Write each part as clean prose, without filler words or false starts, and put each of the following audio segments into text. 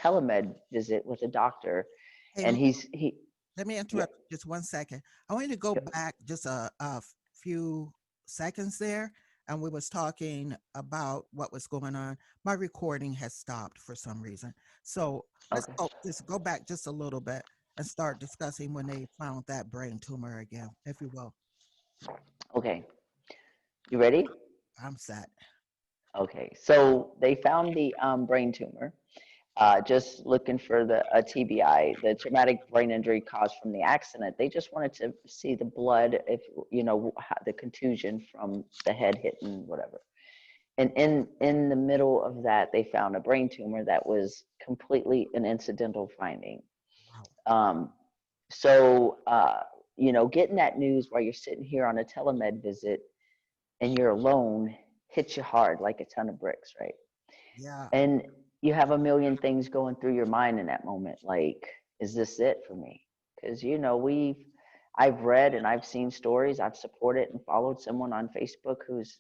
telemed visit with a doctor, Hey, and let me yeah, interrupt just 1 second. I want you to go yep, back just a few seconds there, and we was talking about what was going on. My recording has stopped for some reason, so let's okay, go back just a little bit and start discussing when they found that brain tumor again, if you will. okay. You ready? I'm set. Okay, so they found the brain tumor. Just looking for the a TBI, the traumatic brain injury caused from the accident. They just wanted to see the blood, if the contusion from the head hitting whatever. And in the middle of that, they found a brain tumor that was completely an incidental finding. Wow. Um, so getting that news while you're sitting here on a telemed visit and you're alone hits you hard like a ton of bricks, right? Yeah. And you have a million things going through your mind in that moment, like, is this it for me? Because I've read and I've seen stories. I've supported and followed someone on Facebook who's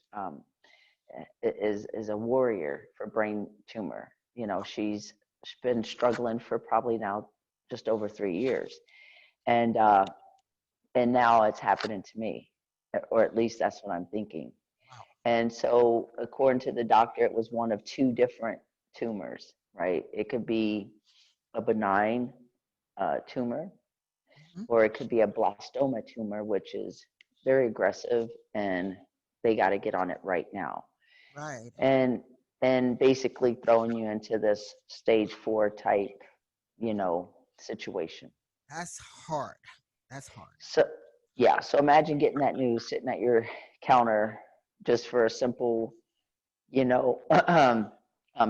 is a warrior for brain tumor. She's been struggling for probably now just over 3 years, and now it's happening to me, or at least that's what I'm thinking. Wow. And so, according to the doctor, it was one of two different tumors, right? It could be a benign tumor, Mhm. or it could be a blastoma tumor, which is very aggressive, and they got to get on it right now. Right. And basically throwing you into this stage 4 type, situation. That's hard. That's hard. So, yeah, so imagine getting that news sitting at your counter just for a simple you know,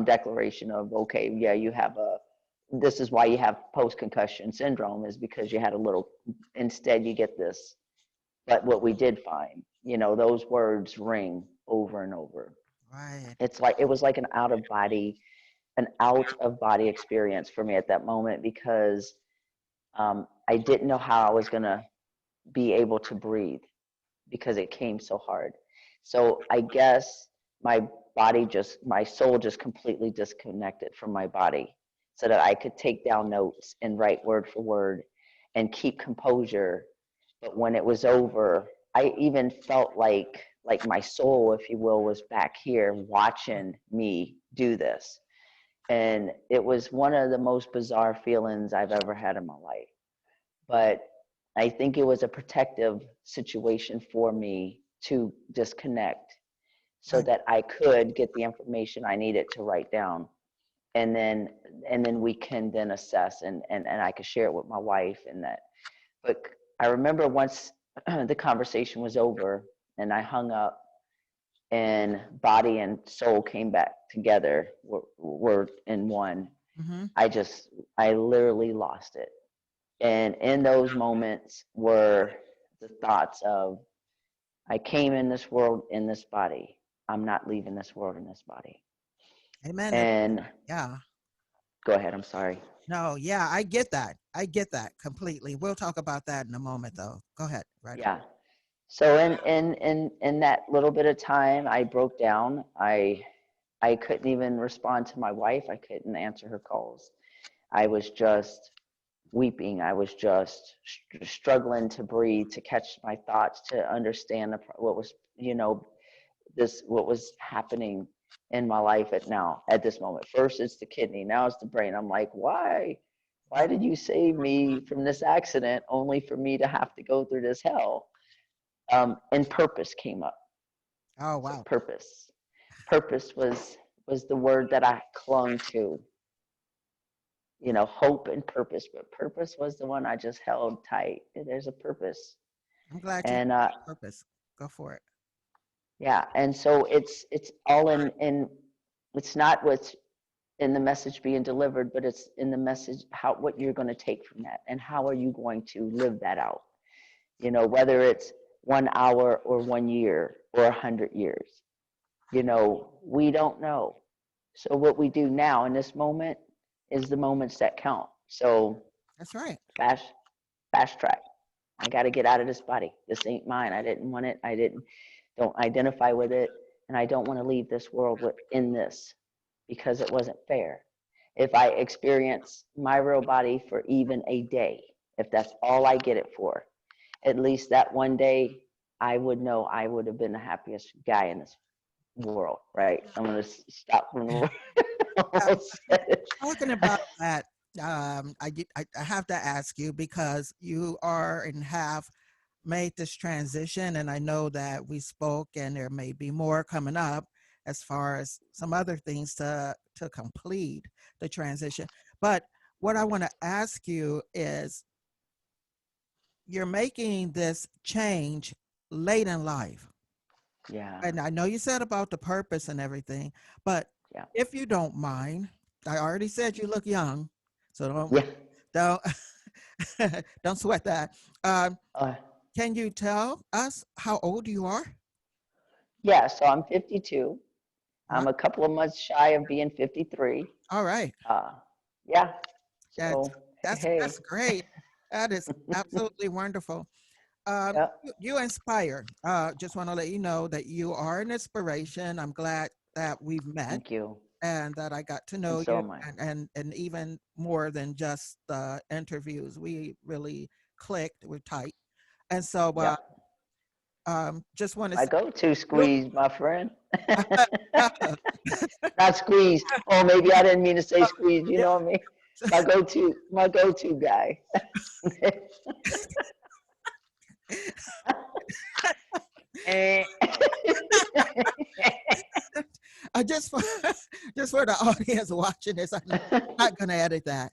declaration of, okay, yeah, this is why you have post concussion syndrome, is because you had a little, instead you get this. But what we did find, those words ring over and over. Right. It was like an out of body experience for me at that moment, because I didn't know how I was going to be able to breathe because it came so hard. So I guess my soul just completely disconnected from my body so that I could take down notes and write word for word and keep composure. But when it was over, I even felt like my soul, if you will, was back here watching me do this. And it was one of the most bizarre feelings I've ever had in my life. But I think it was a protective situation for me to disconnect so Right. that I could get the information I needed to write down. And then we can then assess, and I could share it with my wife and that. But I remember once the conversation was over and I hung up and body and soul came back together, were in one. Mm-hmm. I literally lost it. And in those moments were the thoughts of, I came in this world in this body. I'm not leaving this world in this body. Amen. And Yeah. go ahead, I'm sorry. No, yeah, I get that. I get that completely. We'll talk about that in a moment, though. Go ahead. Right on. Yeah. So in that little bit of time, I broke down. I couldn't even respond to my wife. I couldn't answer her calls. I was just weeping. I was just struggling to breathe, to catch my thoughts, to understand what was, what was happening in my life at this moment. First it's the kidney, now it's the brain. I'm like, why Yeah. did you save me from this accident only for me to have to go through this hell? And purpose came up. Oh, So wow. purpose was the word that I clung to. Hope and purpose, but purpose was the one I just held tight. There's a purpose. I'm glad you And purpose. Go for it. yeah, and so it's all in it's not what's in the message being delivered, but it's in the message, what you're going to take from that and how are you going to live that out. Whether it's 1 hour or 1 year or 100 years, we don't know. So what we do now in this moment is the moments that count. So That's right. fast fast track. I got to get out of this body. This ain't mine. I didn't want it. Don't identify with it, and I don't want to leave this world within this because it wasn't fair. if I experience my real body for even a day, if that's all I get it for, at least that one day, I would know I would have been the happiest guy in this world, right? I'm going to stop from the Uh, world. Talking about that, I have to ask you because you are and have made this transition, and I know that we spoke, and there may be more coming up as far as some other things to complete the transition. But what I want to ask you is, you're making this change late in life. Yeah, And I know you said about the purpose and everything, but yeah, if you don't mind, I already said you look young, so yeah. don't don't sweat that. Um, Uh, can you tell us how old you are? yeah, so I'm 52. Uh, I'm a couple of months shy of being 53. all right, Uh, yeah, that's so hey, that's great. That is absolutely wonderful. yeah, You inspire. Just want to let you know that you are an inspiration. I'm glad that we've met thank you. and that I got to And know so you, am I. and even more than just the interviews. We really clicked. We're tight. And so Yep. just want to My say go-to you. squeeze, my friend. Not squeeze. Oh, maybe I didn't mean to say squeeze. You Yeah. know what I mean? My go-to guy. Eh. I just for just for the audience watching this, I'm not gonna edit that.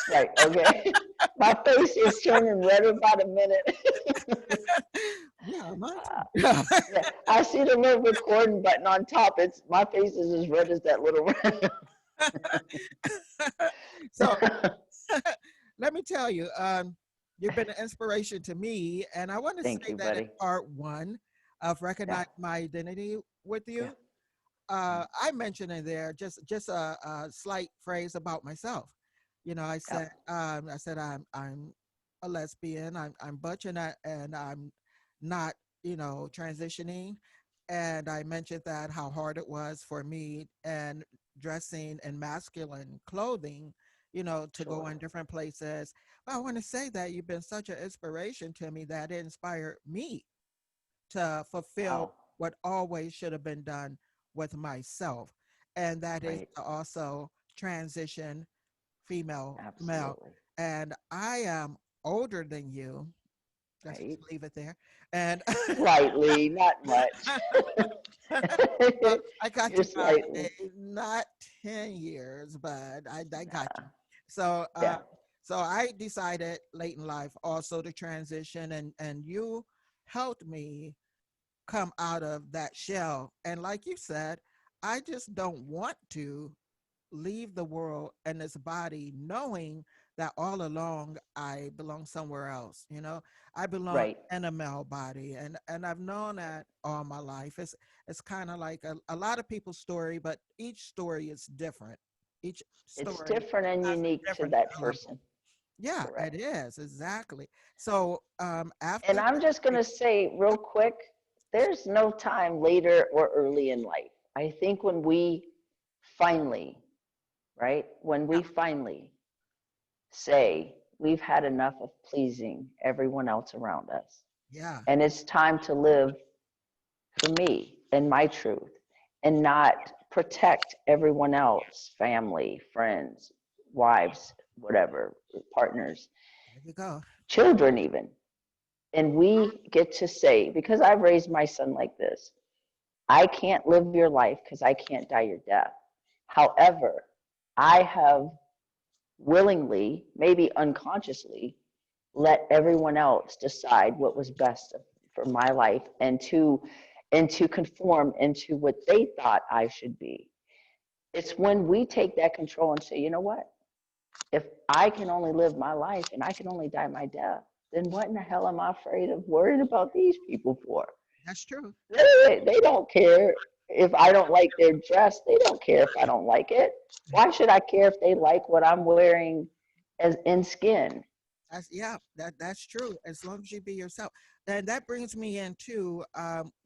Right. Okay. My face is turning red about a minute. Yeah, mine Uh, too. yeah, I see the little recording button on top. It's my face is as red as that little. So let me tell you, you've been an inspiration to me, and I want to Thank say you, that in buddy. part one of Yeah. recognize my identity with Yeah. you. I mentioned in there just a slight phrase about myself. You know, Yeah. I said I'm a lesbian. I'm butch, and I'm not, transitioning. And I mentioned that how hard it was for me and dressing in masculine clothing, to go Sure. in different places. But I want to say that you've been such an inspiration to me that it inspired me to fulfill Wow. what always should have been done with myself. And that is Right. to also transition female to male. Absolutely. And I am older than you. Let's just Right. leave it there. And Slightly, not much. I got You're you by slightly. not 10 years, but I got you. Nah. So Yeah. so I decided late in life also to transition, and you helped me come out of that shell. And like you said, I just don't want to leave the world and this body knowing that all along I belong somewhere else. I belong Right. in a male body, and I've known that all my life. It's kind of like a lot of people's story, but each story is different. Each It's story different and has a unique to different that syllable. person. Yeah, it Correct. is exactly. So And after I'm just going to say real quick, there's no time later or early in life. I think when we finally, right, when yeah, we finally say we've had enough of pleasing everyone else around us, yeah, and it's time to live for me and my truth and not protect everyone else, family, friends, wives, whatever, partners, there you go. children, even. And we get to say, because I've raised my son like this, I can't live your life because I can't die your death. However, I have willingly, maybe unconsciously, let everyone else decide what was best for my life and to conform into what they thought I should be. It's when we take that control and say, you know what? If I can only live my life and I can only die my death, then what in the hell am I afraid of worried about these people for? That's true. They don't care if I don't like their dress. They don't care if I don't like it. Why should I care if they like what I'm wearing as in skin? Yeah, that's true. As long as you be yourself. And that brings me into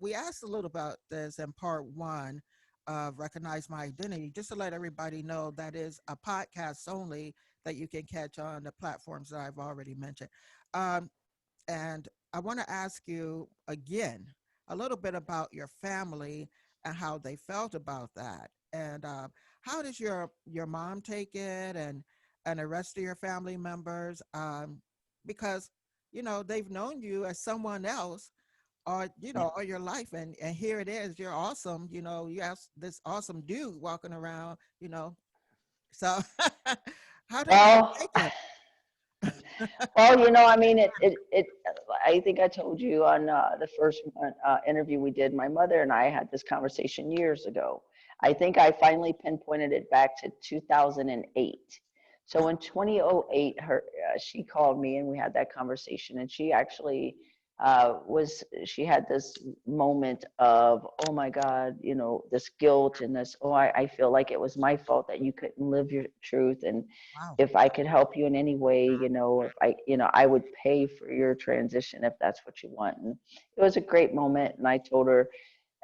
we asked a little about this in part one of Recognize My Identity, just to let everybody know that is a podcast only that you can catch on the platforms that I've already mentioned. Um, and I want to ask you again a little bit about your family and how they felt about that. And how does your mom take it, and the rest of your family members? Because they've known you as someone else, or Yeah. all your life, and here it is, you're awesome. You have this awesome dude walking around. So how do they Well, take it? well, I mean, I think I told you on the first interview we did, my mother and I had this conversation years ago. I think I finally pinpointed it back to 2008. So in 2008, she called me and we had that conversation, and she actually she had this moment of, oh my God, this guilt and this, oh, I feel like it was my fault that you couldn't live your truth, and Wow. if I could help you in any way, if I would pay for your transition if that's what you want. And it was a great moment. And I told her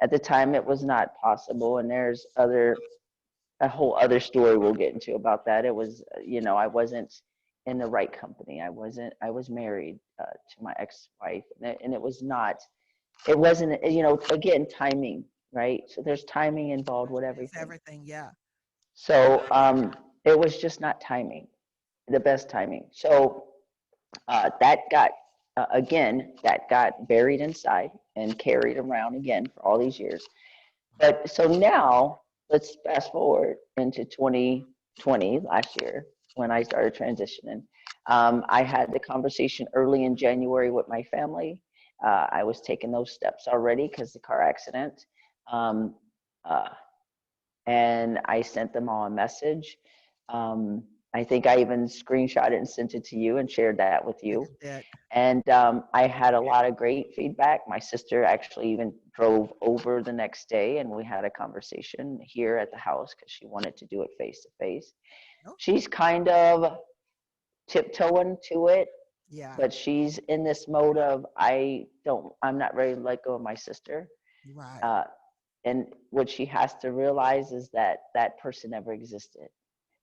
at the time it was not possible. And there's a whole other story we'll get into about that. It was, I wasn't in the right company. I was married to my ex-wife, and it was not, it wasn't, again, timing, right? So there's timing involved with It's everything. everything. Yeah. So it was just not timing, the best timing. So that got buried inside and carried around again for all these years. But so now let's fast forward into 2020, last year, when I started transitioning. I had the conversation early in January with my family. I was taking those steps already because the car accident. Um, uh, and I sent them all a message. I think I even screenshot it and sent it to you and shared that with Yeah, you. you did. And I had a lot of great feedback. My sister actually even drove over the next day, and we had a conversation here at the house because she wanted to do it face to face. Oh, She's kind of tiptoeing to it, yeah. but she's in this mode of, I'm not ready to let go of my sister. Right. Uh, and what she has to realize is that that person never existed,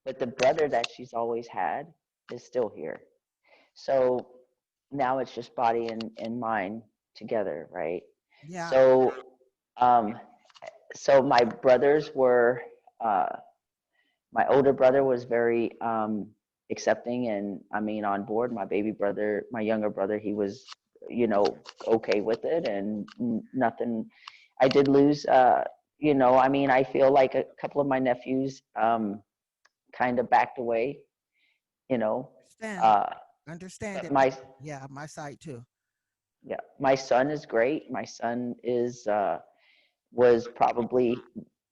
but the brother that she's always had is still here. So now it's just body and mind together, right? Yeah. So um, so my brothers were, uh, my older brother was very accepting, and I mean on board. My baby brother, my younger brother, he was, okay with it, and nothing. I did lose, I mean, I feel like a couple of my nephews kind of backed away, you know, Understand. uh, Understand but it. Yeah, my side too. yeah, my son is great. My son is was probably,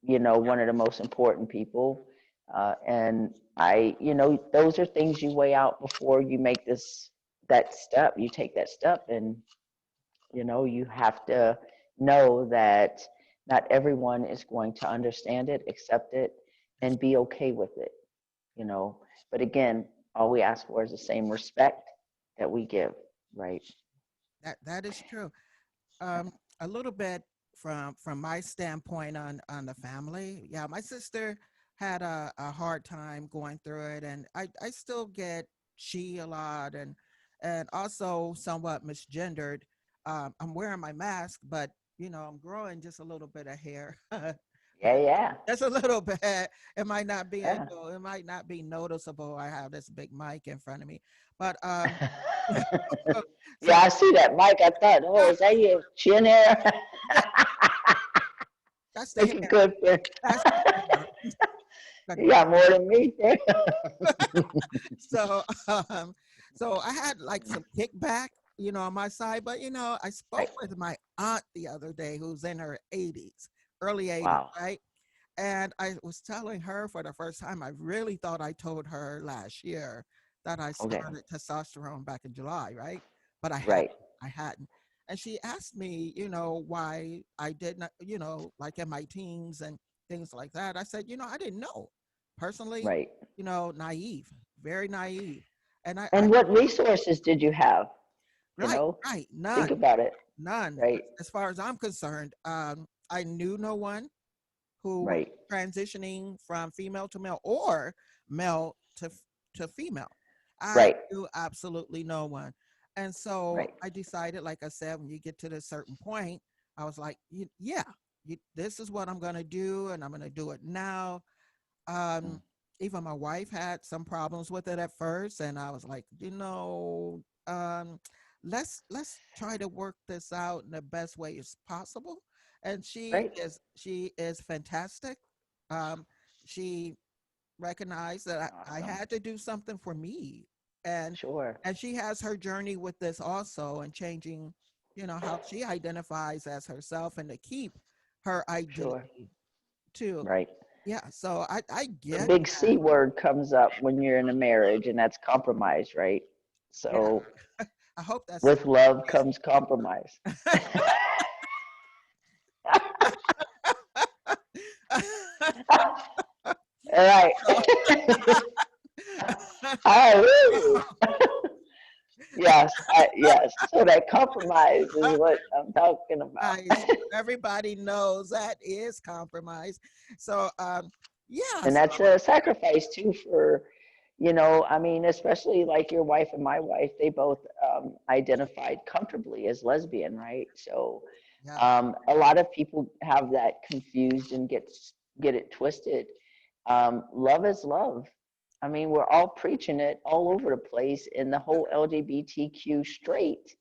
one of the most important people. And those are things you weigh out before you make that step. You take that step, and, you have to know that not everyone is going to understand it, accept it, That's and be okay with it, you know. But again, all we ask for is the same respect that we give, right? that is true. Um, a little bit from my standpoint on the family. Yeah, my sister had a hard time going through it, and I still get she a lot, and also somewhat misgendered. I'm wearing my mask, but I'm growing just a little bit of hair. Yeah, yeah, Just a little bit. It might not be yeah. it might not be noticeable. I have this big mic in front of me, but Yeah, so I see that, Mike. I thought, oh, is that your chin hair? yeah, that's the Looking hair. good for That's the hair. The you got more than me. There. so so I had like some kickback, on my side, but I spoke Right. with my aunt the other day who's in her 80s, early 80s, Wow. right? And I was telling her for the first time, I really thought I told her last year that I Okay. started testosterone back in July, right? But Right. I hadn't. And she asked me, why I didn't, like in my teens and things like that. I said, I didn't know. Personally, Right. naive, very naive. And I And what resources did you have? You right, know, right, think none, about it. none. Right. As far as I'm concerned, I knew no one who was Right. transitioning from female to male or male to female. I Right. knew absolutely no one. And so Right. I decided, like I said, when you get to this certain point, I was like, yeah, this is what I'm going to do, and I'm going to do it now. Mm. Um, Even my wife had some problems with it at first, and I was like, let's try to work this out in the best way as possible. And Right. she is fantastic. Um, she recognized that I Awesome. had to do something for me, and Sure. she has her journey with this also, and changing, how she identifies as herself, and to keep her Sure. identity too. Right. Yeah, so I The get big that. C word comes up when you're in a marriage, and that's compromise, right? Yeah, So I hope that's with love comes compromise. All right. so, Hallelujah. Yes, yes. So that compromise is what I'm talking about. nice. Everybody knows that is compromise. So yeah, And so, that's a sacrifice too for, I mean, especially like your wife and my wife, they both identified comfortably as lesbian, right? So yeah, a lot of people have that confused and get it twisted. Love is love. I mean, we're all preaching it all over the place in the whole LGBTQ straight,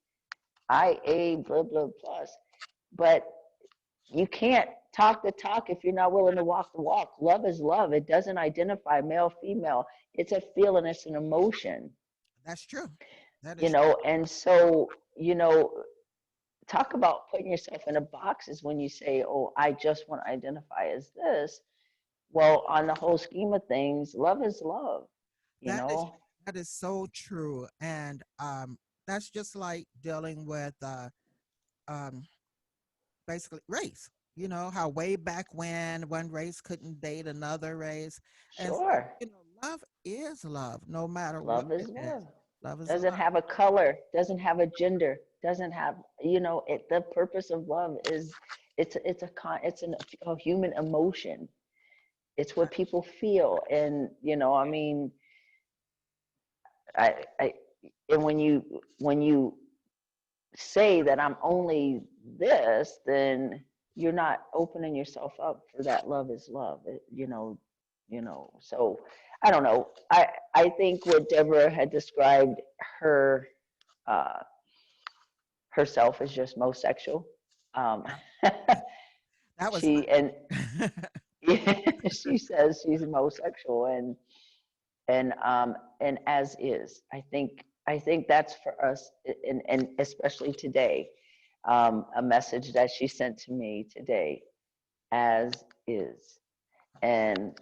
IA, blah, blah, plus. But you can't talk the talk if you're not willing to walk the walk. Love is love. It doesn't identify male, female. It's a feeling, it's an emotion, that's true. That is and so, talk about putting yourself in a box is when you say, oh, I just want to identify as this. Well, on the whole scheme of things, love is love, you that is know? that is so true. And that's just like dealing with um basically race. You know how way back when one race couldn't date another race, and so Sure. love is love, no matter what Love is it is. love. Love is Doesn't love. have a color, doesn't have a gender, doesn't have, the purpose of love is a human emotion. It's what people feel. And, I mean, I and when you say that I'm only this, then you're not opening yourself up for that love is love. So I don't know. I think what Deborah had described her uh, herself as just most sexual. Um, Yeah, that was she and my she says she's homosexual, and as is. I think that's for us, and especially today, a message that she sent to me today, as is. And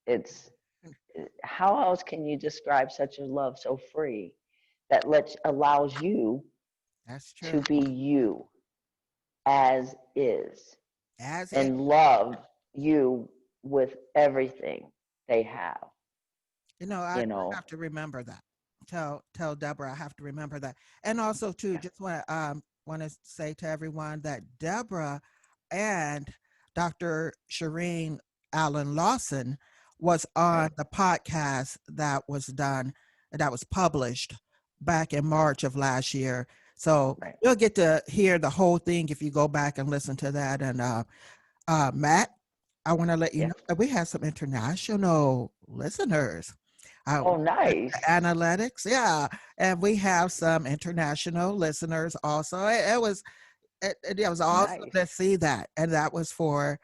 it's, how else can you describe such a love so free that allows you that's to true. be you as is As it, and love you with everything they have, I you know. have to remember that. Tell Deborah I have to remember that. And also too, Yeah. just want to say to everyone that Deborah and Dr. Shireen Allen Lawson was on Right. the podcast that was published back in March of last year. So Right. you'll get to hear the whole thing if you go back and listen to that. And Matt, I want to let you Yeah. know that we have some international listeners. Oh, Check nice. the analytics, yeah, and we have some international listeners also. It was awesome Nice. to see that, and that was for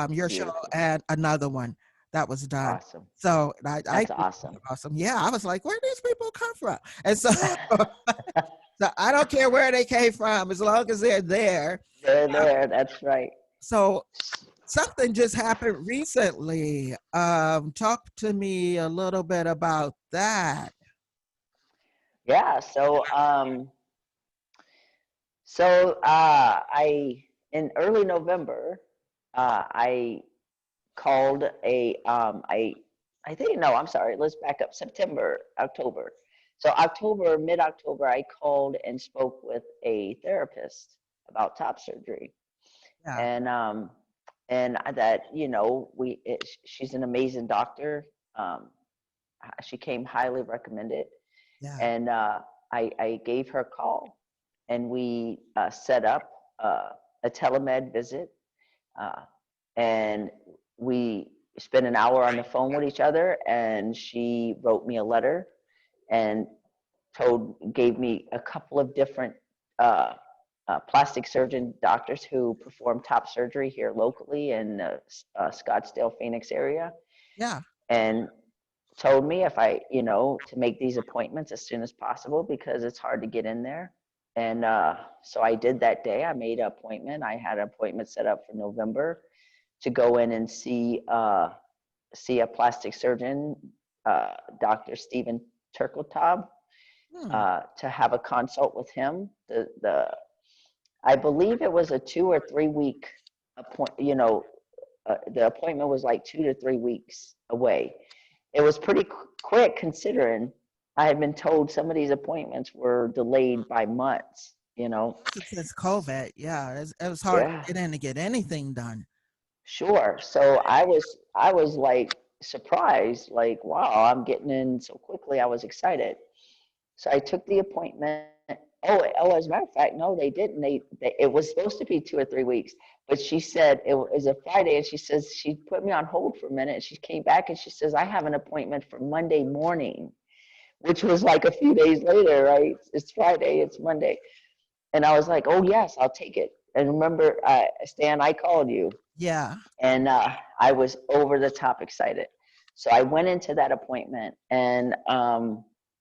your show Beautiful. and another one that was done. Awesome. So I That's think it's awesome. awesome. Yeah, I was like, where do these people come from? And so, so I don't care where they came from as long as they're there. They're there. That's right. So something just happened recently. Talk to me a little bit about that. Yeah. I in early November, I called I think, no, I'm sorry. Let's back up. September, October. So mid October, I called and spoke with a therapist about top surgery. Yeah. And and that, she's an amazing doctor. Um, she came highly recommended, Yeah. and I gave her a call, and we set up a telemed visit, uh, and we spent an hour on the phone with each other, and she wrote me a letter and gave me a couple of different uh, plastic surgeon doctors who perform top surgery here locally in the Scottsdale, Phoenix area, Yeah. and told me if I, to make these appointments as soon as possible because it's hard to get in there. And so I did that day. I made an appointment. I had an appointment set up for November to go in and see a plastic surgeon, Dr. Stephen Turkeltaub, Hmm. to have a consult with him. I believe it was a 2 or 3 week appointment. The appointment was like 2 to 3 weeks away. It was pretty quick considering I had been told some of these appointments were delayed by months. Since COVID, yeah, it was hard Yeah, to get in to get anything done. sure. So I was like surprised, like, wow, I'm getting in so quickly. I was excited. So I took the appointment. Oh, as a matter of fact, no, they didn't. It was supposed to be 2 or 3 weeks, but she said it was a Friday, and she says she put me on hold for a minute. And she came back and she says I have an appointment for Monday morning, which was like a few days later, right? It's Friday, it's Monday, and I was like, oh yes, I'll take it. And remember, Stan, I called you, Yeah. and I was over the top excited. So I went into that appointment, and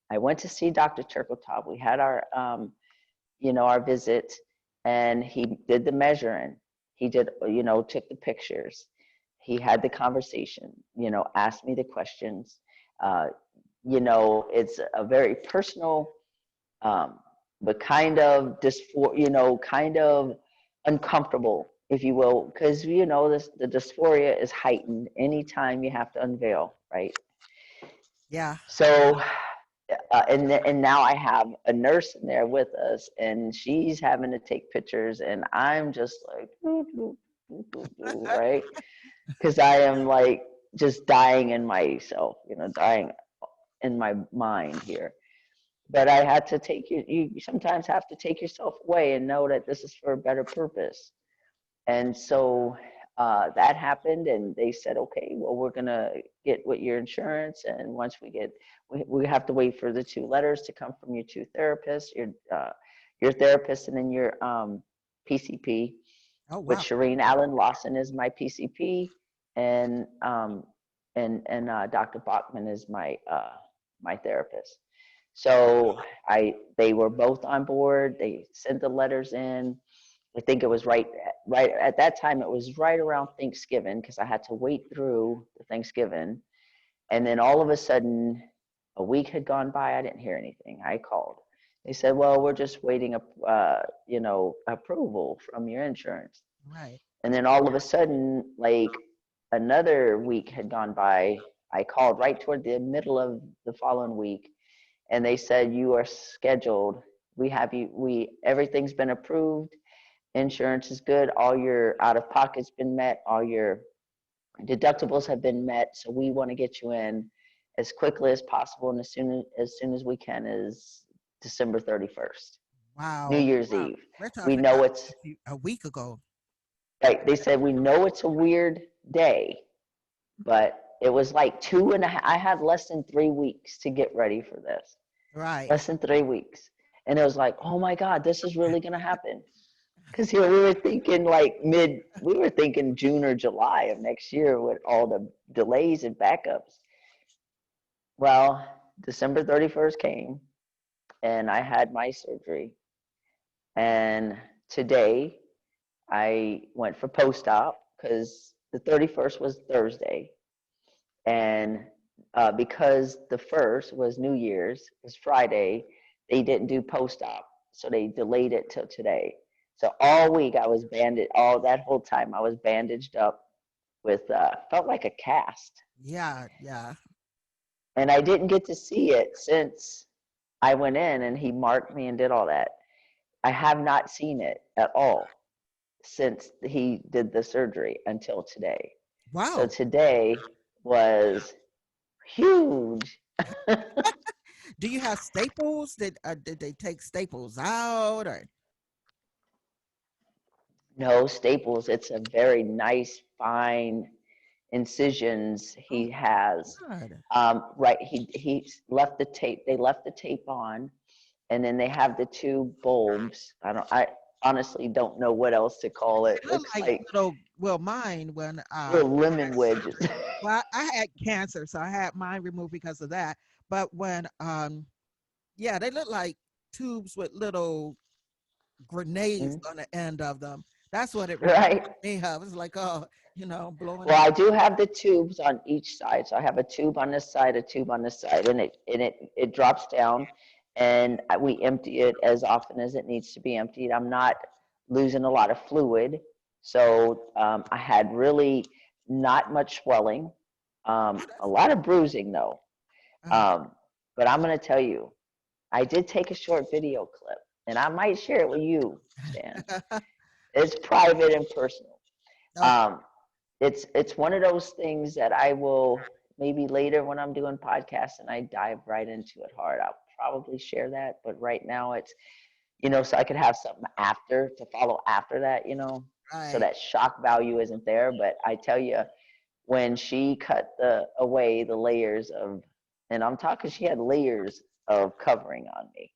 I went to see Dr. Turkletop. We had our visit, and he did the measuring. He did, took the pictures. He had the conversation, asked me the questions. Uh, it's a very personal, um, but kind of kind of uncomfortable, if you will, because the dysphoria is heightened anytime you have to unveil, right? Yeah. So, and now I have a nurse in there with us, and she's having to take pictures, and I'm just like, right? Because I am like just dying in myself, dying in my mind here. But I had to you sometimes have to take yourself away and know that this is for a better purpose. And so that happened, and they said, okay, well, we're going to get with your insurance. And once we have to wait for the 2 letters to come from your 2 therapists, your therapist, and then your PCP, Oh which wow. Shireen Allen Lawson is my PCP, and Dr. Bachman is my therapist. So they were both on board. They sent the letters in. I think it was right at that time. It was right around Thanksgiving because I had to wait through the Thanksgiving, and then all of a sudden, a week had gone by. I didn't hear anything. I called. They said, "Well, we're just waiting approval from your insurance." Right. And then all of a sudden, like another week had gone by. I called right toward the middle of the following week, and they said, "You are scheduled. We have you. Everything's been approved. Insurance is good. All your out of pocket's been met. All your deductibles have been met. So we want to get you in as quickly as possible, and as soon as we can is December 31st, New Wow. Year's Wow. Eve. We're We talking know about it's a week ago. right. They said we know it's a weird day, but it was like 2.5. I had less than 3 weeks to get ready for this. Right. Less than 3 weeks, and it was like, oh my God, this is really gonna happen. Because here we were thinking we were thinking June or July of next year with all the delays and backups. Well, December 31st came, and I had my surgery. And today I went for post-op because the 31st was Thursday. And because the first was New Year's, was Friday, they didn't do post-op. So they delayed it till today. So all week I was bandaged, all that whole time I was bandaged up with, felt like a cast. Yeah. Yeah. And I didn't get to see it since I went in and he marked me and did all that. I have not seen it at all since he did the surgery until today. So Wow. today was huge. Do you have staples? Did they take staples out or? No staples. It's a very nice, fine incisions Oh, he has. God. Right, he left the tape. They left the tape on, and then they have the two bulbs. I honestly don't know what else to call it. They look Looks like like little. Well, mine when little lemon wedges. well, I had cancer, so I had mine removed because of that. But when yeah, they look like tubes with little grenades Mhm. on the end of them. That's what it reminded Right. me of. It's like, oh, blowing Well, up. I do have the tubes on each side. So I have a tube on this side, a tube on this side, and it drops down, and we empty it as often as it needs to be emptied. I'm not losing a lot of fluid, so I had really not much swelling, Oh, a lot of bruising though. uh, Um, but I'm going to tell you, I did take a short video clip, and I might share it with you, Stan. It's private and personal. okay. Um, it's one of those things that I will maybe later when I'm doing podcasts and I dive right into it hard. I'll probably share that, but right now it's so I could have something after to follow after that, so Right. that shock value isn't there. But I tell you, when she cut away the layers of, and I'm talking, she had layers of covering on me.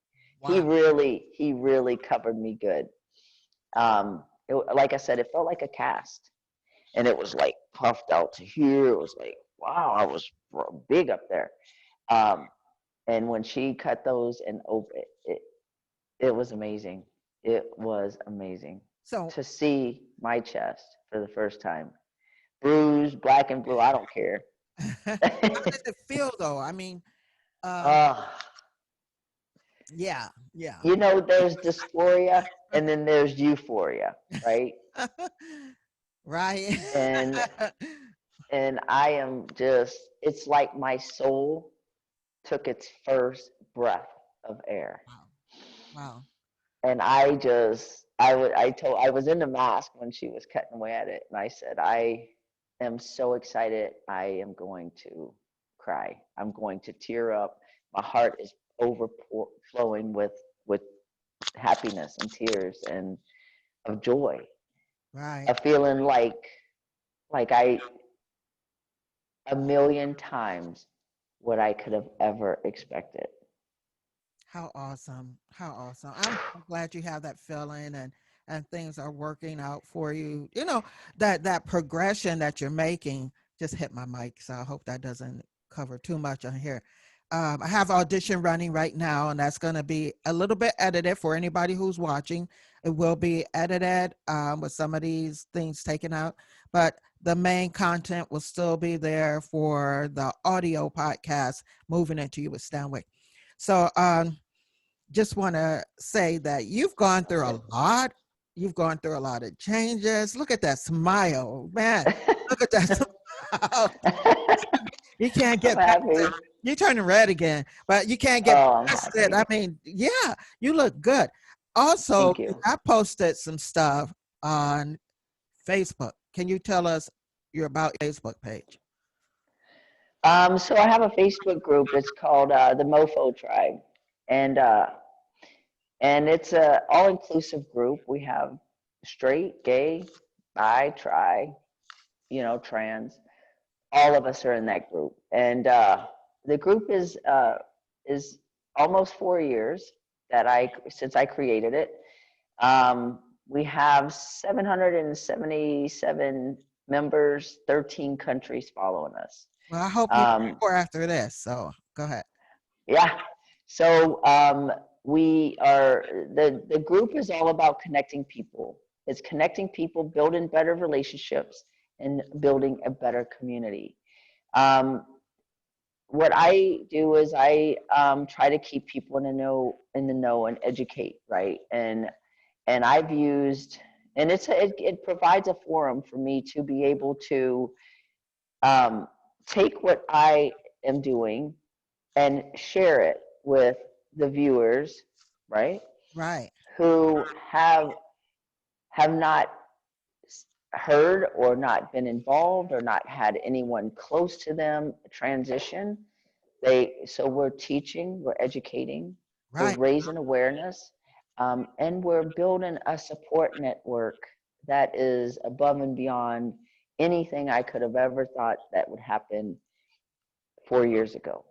He Wow. really covered me good. Like I said, it felt like a cast, and it was like puffed out to here. It was like, wow, I was big up there. Um, and when she cut those and open it was amazing. It was amazing So to see my chest for the first time. Bruised, black and blue, I don't care. how does it feel though? I mean, um, uh, yeah, yeah. there's dysphoria and then there's euphoria, right? Right. And I am just, it's like my soul took its first breath of air. Wow. Wow. And I was in the mask when she was cutting away at it, and I said, I am so excited. I am going to cry. I'm going to tear up. My heart is overflowing with happiness and tears and of joy, Right. a feeling like I a million times what I could have ever expected. How awesome. How awesome. I'm so glad you have that feeling and things are working out for you. That progression that you're making just hit my mic, so I hope that doesn't cover too much on here. I have audition running right now, and that's going to be a little bit edited for anybody who's watching. It will be edited with some of these things taken out, but the main content will still be there for the audio podcast, Moving Into You with Stanwyck. So just want to say that you've gone through a lot. You've gone through a lot of changes. Look at that smile, man. Look at that smile. You can't I'm get past it. happy. You're turning red again, but you can't get Oh, I'm past it. I happy. mean, yeah, you look good. Also, Thank you. I posted some stuff on Facebook. Can you tell us your about Facebook page? So I have a Facebook group. It's called the Mofo Tribe, and it's a all-inclusive group. We have straight, gay, bi, tri, trans. All of us are in that group, and the group is almost 4 years that I since I created it. Um, we have 777 members, 13 countries following us. Well, I hope you Um, more after this. So go ahead. Yeah. So we are the group is all about connecting people. It's connecting people, building better relationships, and building a better community. Um, what I do is I try to keep people in the know, and educate, right? And I've used, and it provides a forum for me to be able to um, take what I am doing and share it with the viewers, right? Right. Who have not heard or not been involved or not had anyone close to them transition. So we're teaching, we're educating, we're Right. raising awareness, and we're building a support network that is above and beyond anything I could have ever thought that would happen 4 years ago.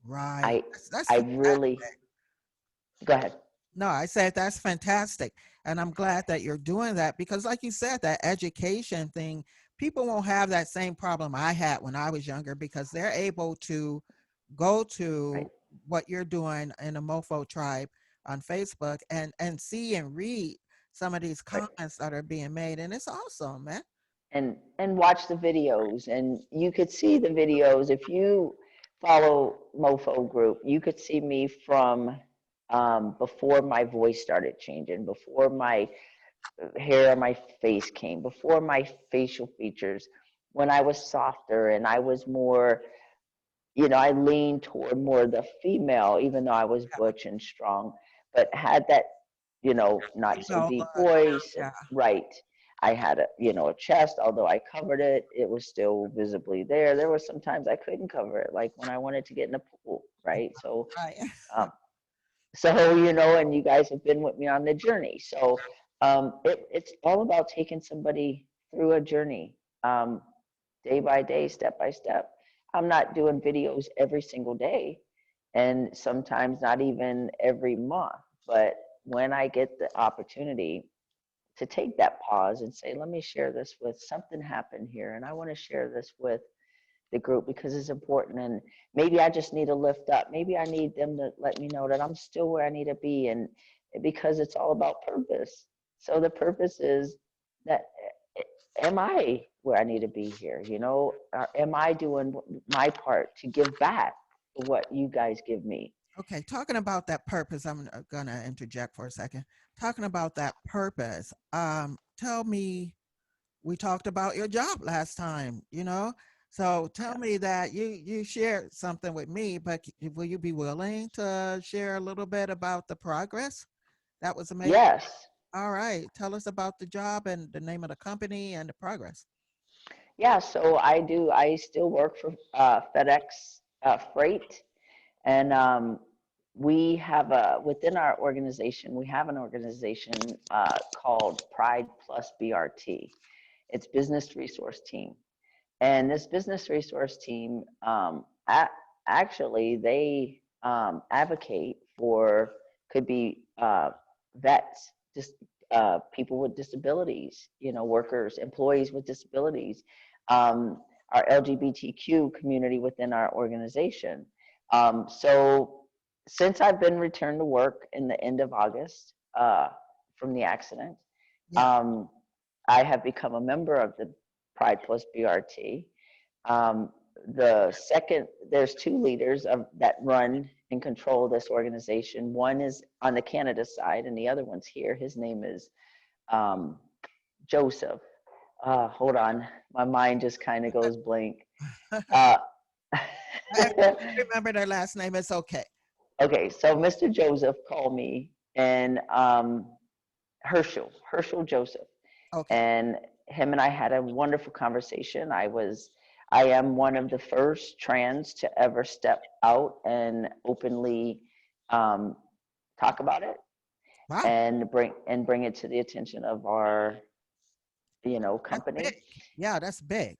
Right. I That's I fantastic. really go ahead. No, I said that's fantastic. And I'm glad that you're doing that because, like you said, that education thing, people won't have that same problem I had when I was younger because they're able to go Right, to what you're doing in the Mofo tribe on Facebook and see and read some of these right. comments that are being made. And it's awesome, man. And watch the videos, and you could see the videos if you follow Mofo group. You could see me from before my voice started changing, before my hair on my face came, before my facial features, when I was softer and I was more, I leaned toward more the female, even though I was butch and strong, but had that, not so Female deep look. voice. Yeah. Right. I had a chest, although I covered it, it was still visibly there. There were some times I couldn't cover it, like when I wanted to get in the pool, right? So, Right. um, and you guys have been with me on the journey. So, it's all about taking somebody through a journey. Day by day, step by step. I'm not doing videos every single day and sometimes not even every month. But when I get the opportunity to take that pause and say, let me share this with something happened here, and I want to share this with the group because it's important. And maybe I just need to lift up. Maybe I need them to let me know that I'm still where I need to be. And because it's all about purpose. So the purpose is that am I where I need to be here? Or am I doing my part to give back what you guys give me? Okay, talking about that purpose, I'm gonna interject for a second. Talking about that purpose, tell me, we talked about your job last time, so tell me that you shared something with me, but will you be willing to share a little bit about the progress that was made? Yes. All right, tell us about the job and the name of the company and the progress. Yeah. So I do. I still work for FedEx Freight, and within our organization, we have an organization called Pride Plus BRT. It's Business Resource Team. And this business resource team, actually, they advocate for, could be vets, just people with disabilities, workers, employees with disabilities, our LGBTQ community within our organization. So since I've been returned to work in the end of August from the accident, Yeah, um, I have become a member of the Pride Plus BRT. Um, there's two leaders that run and control this organization. One is on the Canada side, and the other one's here. His name is um, Joseph. Hold on, my mind just kind of goes blank. Uh, if you can't remember their last name, it's okay. okay, so Mr. Joseph called me, and Herschel Joseph, Okay. and him and I had a wonderful conversation. I am one of the first trans to ever step out and openly um, talk about it Wow, and bring it to the attention of our that's company. big. Yeah, that's big.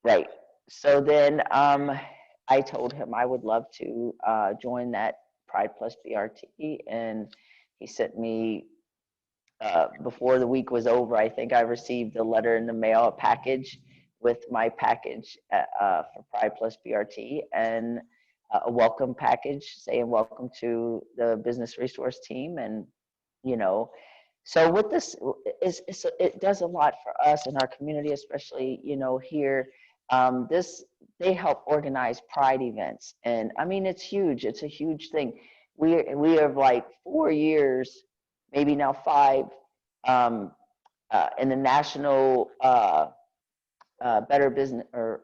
Right. So then I told him I would love to join that Pride Plus BRT, and he sent me before the week was over, I think I received a letter in the mail, a package with my package for Pride Plus BRT, and a welcome package saying welcome to the business resource team. And, you know, so with this, it does a lot for us in our community, especially, here. This They help organize Pride events, and I mean it's huge. It's a huge thing. We have like 4 years, maybe now five, um, in the national Better Business or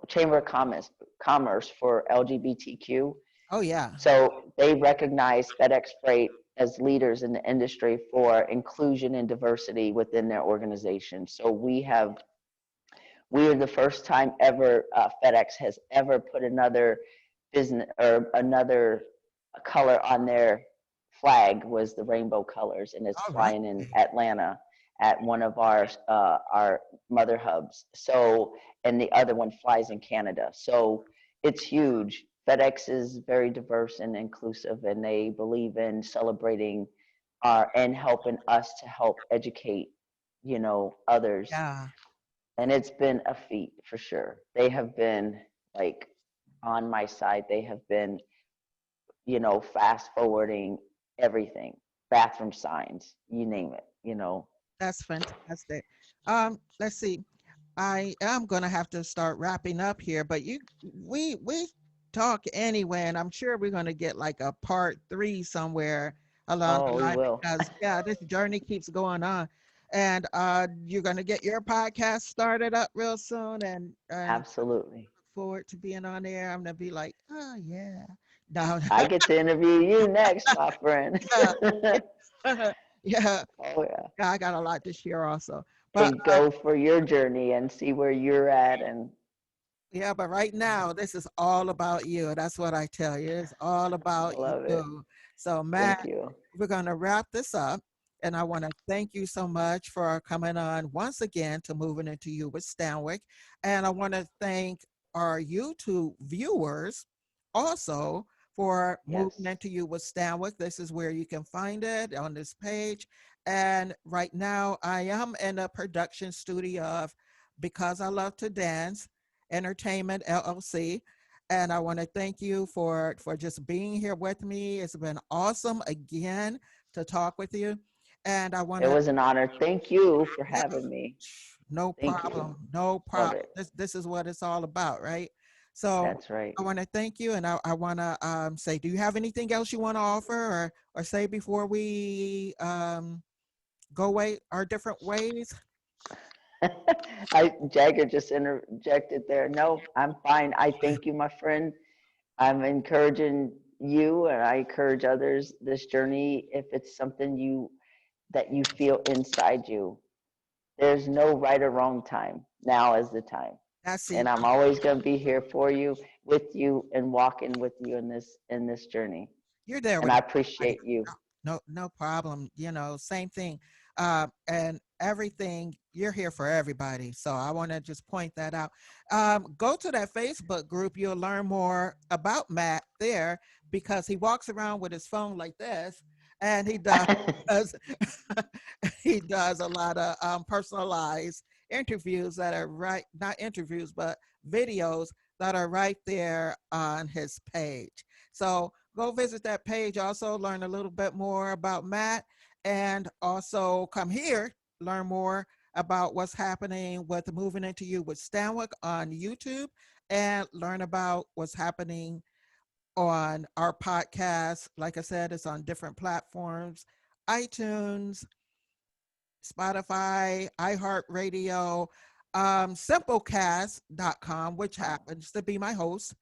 Chamber of Commerce for LGBTQ. Oh yeah. So they recognize FedEx Freight as leaders in the industry for inclusion and diversity within their organization. So we are the first time ever FedEx has ever put another business or another color on their flag was the rainbow colors, and it's All right. flying in Atlanta at one of our mother hubs. So, and the other one flies in Canada. So it's huge. FedEx is very diverse and inclusive, and they believe in celebrating and helping us to help educate, others. Yeah, And it's been a feat for sure. They have been like on my side. They have been, fast forwarding everything, bathroom signs, you name it. that's fantastic. Let's see. I am gonna have to start wrapping up here, but we talk anyway, and I'm sure we're gonna get like a part three somewhere along the Oh, we line will. because yeah, this journey keeps going on, and you're gonna get your podcast started up real soon, and look Absolutely. forward to being on there. I'm gonna be like, oh yeah, no, I get to interview you next, my friend. yeah, yeah, Oh, yeah. yeah, I got a lot to share also, but And go for your journey and see where you're at. And yeah, but right now, this is all about you. That's what I tell you. It's all I about love it. you. So, Thank Matt, you. we're going to wrap this up. And I want to thank you so much for coming on once again to Moving Into You with Stanwyck. And I want to thank our YouTube viewers also for Moving Yes. Into You with Stanwyck. This is where you can find it on this page. And right now, I am in a production studio of Because I Love to Dance Entertainment LLC. And I want to thank you for just being here with me. It's been awesome again to talk with you. And I want It to, was an honor. Thank you for having me. no Thank you. problem, no Love problem. it. This is what it's all about, right? So That's right. I want to thank you, and I want to say, do you have anything else you want to offer or say before we go away our different ways? Jagger just interjected there. No, I'm fine. I thank you, my friend. I'm encouraging you, and I encourage others this journey. If it's something that you feel inside you, there's no right or wrong time. Now is the time, That's and it. I'm always going to be here for you, with you, and walking with you in this journey. You're there And with I everybody. appreciate you. No problem. Same thing. And everything, you're here for everybody. So I want to just point that out. Go to that Facebook group. You'll learn more about Matt there because he walks around with his phone like this, and he does he does a lot of personalized interviews that are right, not interviews, but videos that are right there on his page. So go visit that page. Also learn a little bit more about Matt, and also come here, learn more about what's happening with Moving Into You with Stanwyck on YouTube, and learn about what's happening on our podcast. Like I said, it's on different platforms: iTunes, Spotify, iHeartRadio, simplecast.com, which happens to be my host.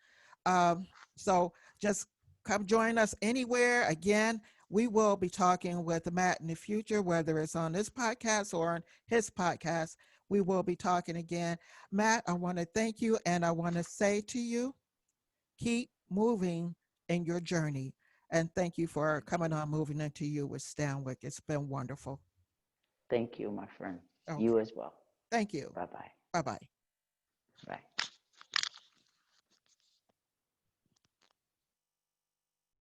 So just come join us anywhere. Again, we will be talking with Matt in the future, whether it's on this podcast or on his podcast. We will be talking again. Matt, I want to thank you, and I want to say to you, keep moving in your journey. And thank you for coming on Moving Into You with Stanwyck. It's been wonderful. Thank you, my friend. Okay. You as well. Thank you. Bye bye. Bye bye. Bye.